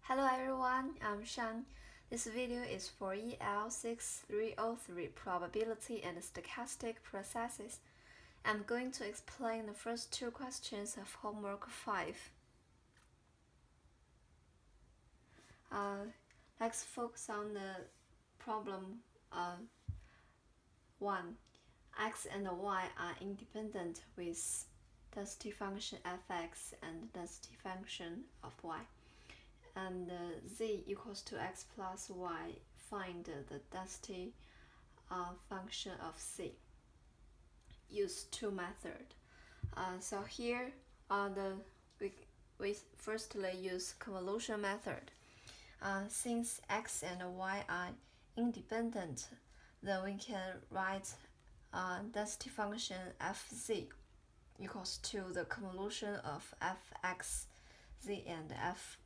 Hello everyone, I'm Shan. This video is for EL6303 probability and stochastic processes. I'm going to explain the first two questions of homework 5. Let's focus on the problem 1. X and Y are independent with density function fx and density function of y. And z equals to x plus y, find the density function of c. Use two methods. So here we firstly use convolution method. Since x and y are independent, then we can write density function fz equals to the convolution of fx z and fyz,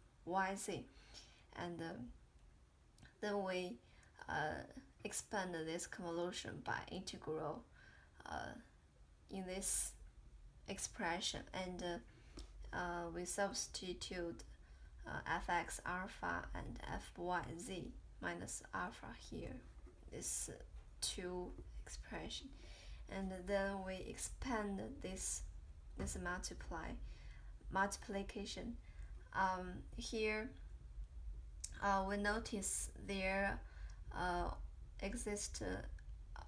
and then we expand this convolution by integral in this expression, and we substitute fx alpha and fyz minus alpha here, this two expression, and then we expand this multiplication. Here we notice there exist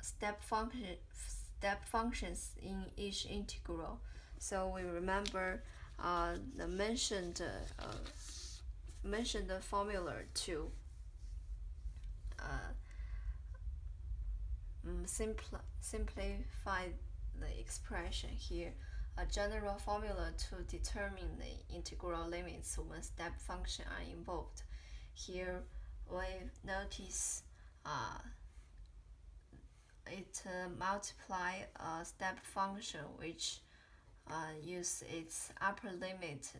step functions in each integral. So we remember the mentioned formula to simplify the expression here. A general formula to determine the integral limits when step functions are involved. Here we notice it multiply a step function which use its upper limit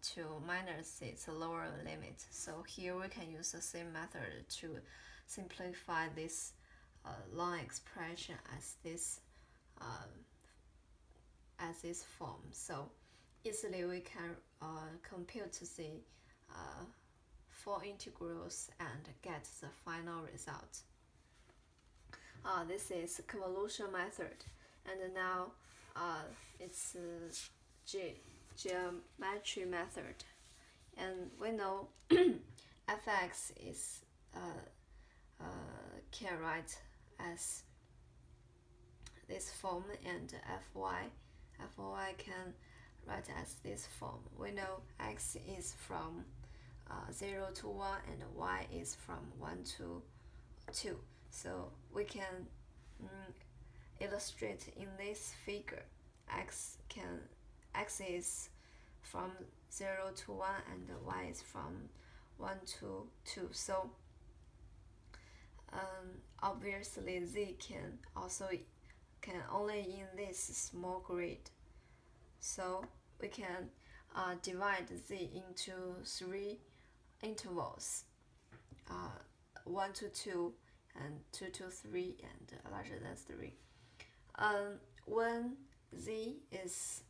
to minus its lower limit. So here we can use the same method to simplify this long expression as this form. So easily we can compute the four integrals and get the final result. This is convolution method, and now it's geometry method, and we know fx is can write as this form, and fy can write as this form. We know x is from 0 to 1 and y is from 1 to 2. So we can illustrate in this figure. X is from 0 to 1 and y is from 1 to 2. So obviously z can only in this small grid. So we can divide z into 3 intervals, 1 to 2 and 2 to 3 and larger than 3. When z is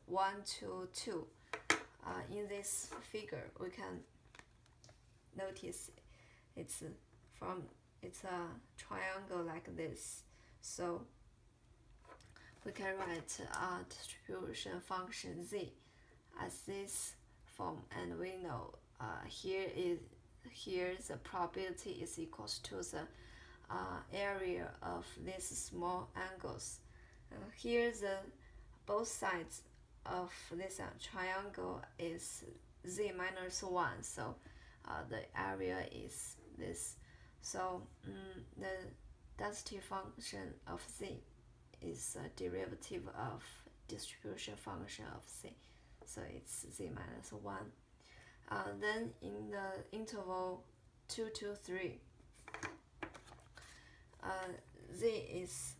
1 to 2, in this figure we can notice it's a triangle like this. So we can write a distribution function z as this form, and we know here the probability is equals to the area of these small angles. Here the both sides of this triangle is z minus 1, so the area is this. So the density function of z is a derivative of distribution function of z, so it's z minus 1. Then in the interval 2 to 3, z is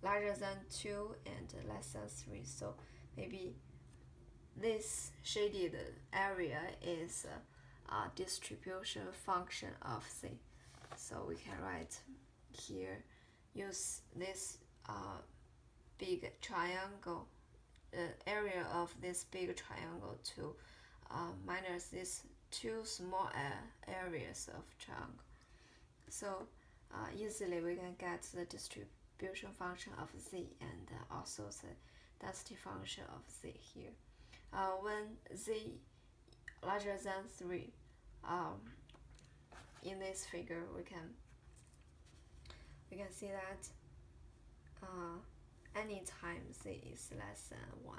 larger than 2 and less than 3, so maybe this shaded area is a distribution function of z. So we can write here, use this big triangle, area of this big triangle to minus these two small areas of triangle. So easily we can get the distribution function of z and also the density function of z here. When z larger than 3, in this figure we can see that anytime z is less than 1,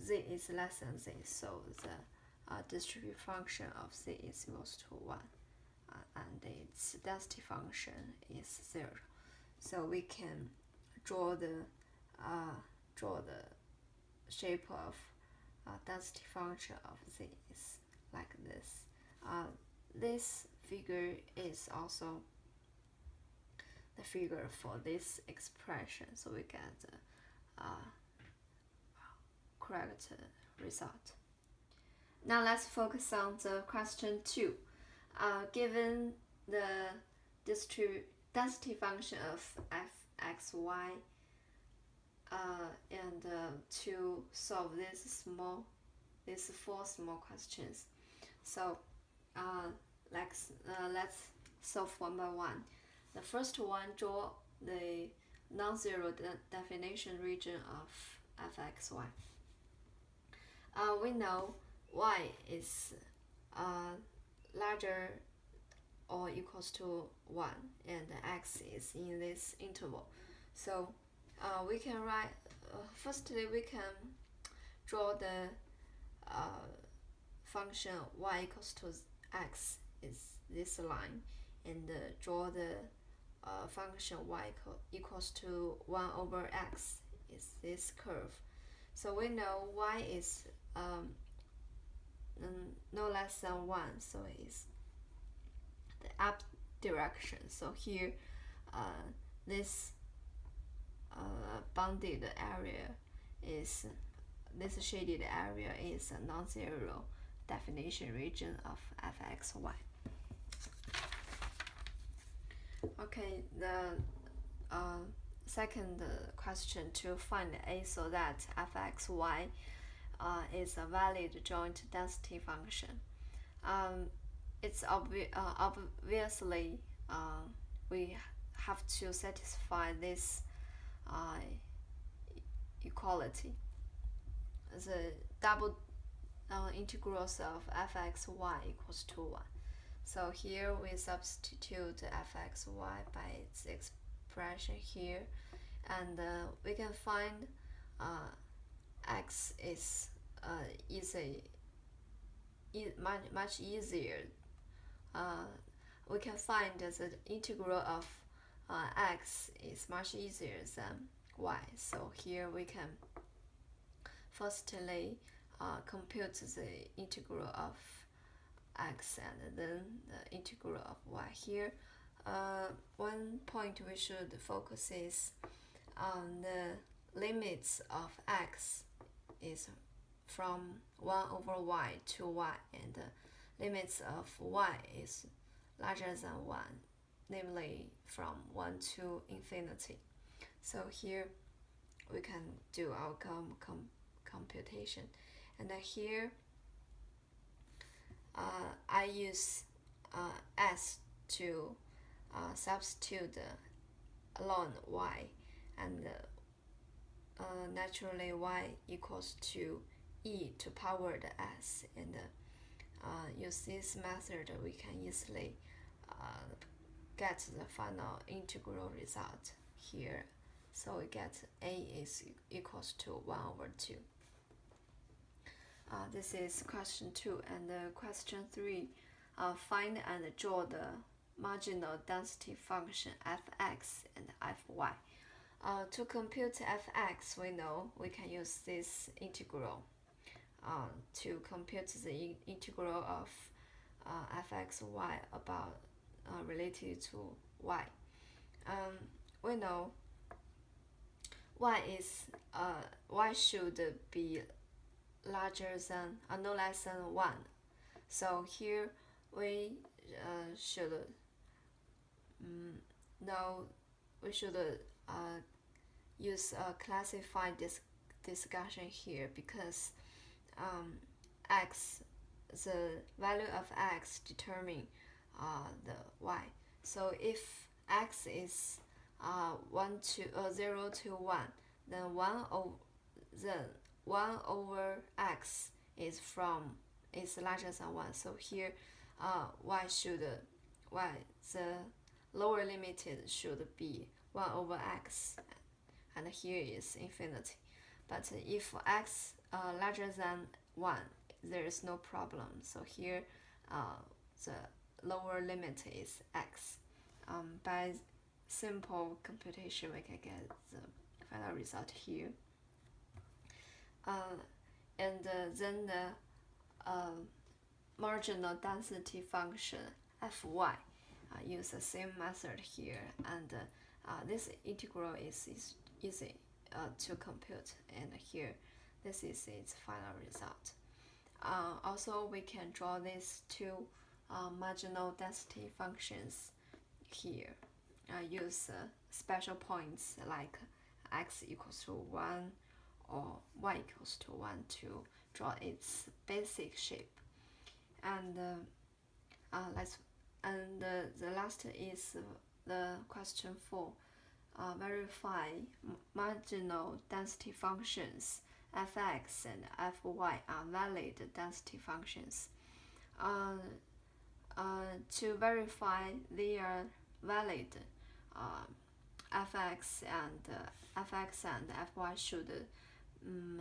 z is less than z, so the distributive function of z is equals to 1, and its density function is 0. So we can draw the shape of density function of z is like this. This figure is also the figure for this expression, so we get the correct result. Now let's focus on the question 2. Given the density function of fxy, and to solve these 4 small questions, so let's solve one by one. The first one, draw the non-zero definition region of fxy. We know y is larger or equals to 1 and x is in this interval. So we can write, firstly we can draw the function y equals to x is this line, and draw the function y equals to 1 over x is this curve. So we know y is no less than 1, so it's the up direction. So here this bounded area is, this shaded area is a non-zero definition region of fxy. Okay, the second question, to find a so that fxy is a valid joint density function. It's obviously we have to satisfy this equality. The double integrals of fxy equals to 1. So here we substitute fxy by its expression here, and we can find x is much easier. We can find the integral of x is much easier than y. So here we can firstly compute the integral of x and then the integral of y. Here one point we should focus is on the limits of x is from 1 over y to y, and the limits of y is larger than 1, namely from 1 to infinity. So here we can do our computation, and here I use s to substitute along y, and naturally y equals to e to power the s, and use this method we can easily get the final integral result here. So we get a is equals to 1 over 2. This is question 2, and question 3, find and draw the marginal density function fx and fy. To compute fx, we know we can use this integral to compute the integral of fxy about related to y. We know y should be larger than no less than 1. So here we should use a classified discussion here, because x, the value of x determine the y. So if x is 0 to 1, then 1 over x is larger than 1. So here the lower limit should be 1 over x, and here is infinity. But if x larger than 1, there is no problem. So here the lower limit is x. By simple computation, we can get the final result here. And then the marginal density function fy, use the same method here, and this integral is easy to compute, and here this is its final result. Also, we can draw these two marginal density functions here. Use special points like x equals to 1 or y equals to 1 to draw its basic shape. And the last is the question 4. Verify marginal density functions fx and fy are valid density functions. To verify they are valid, fx and fy should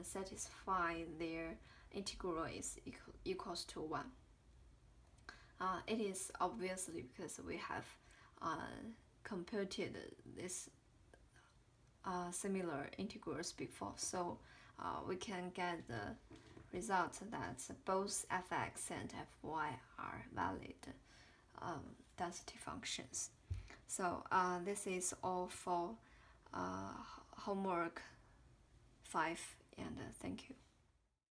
satisfy their integral is equals to 1. It is obviously because we have computed this similar integrals before, so we can get the result that both fx and fy are valid density functions. So this is all for homework 5, and thank you.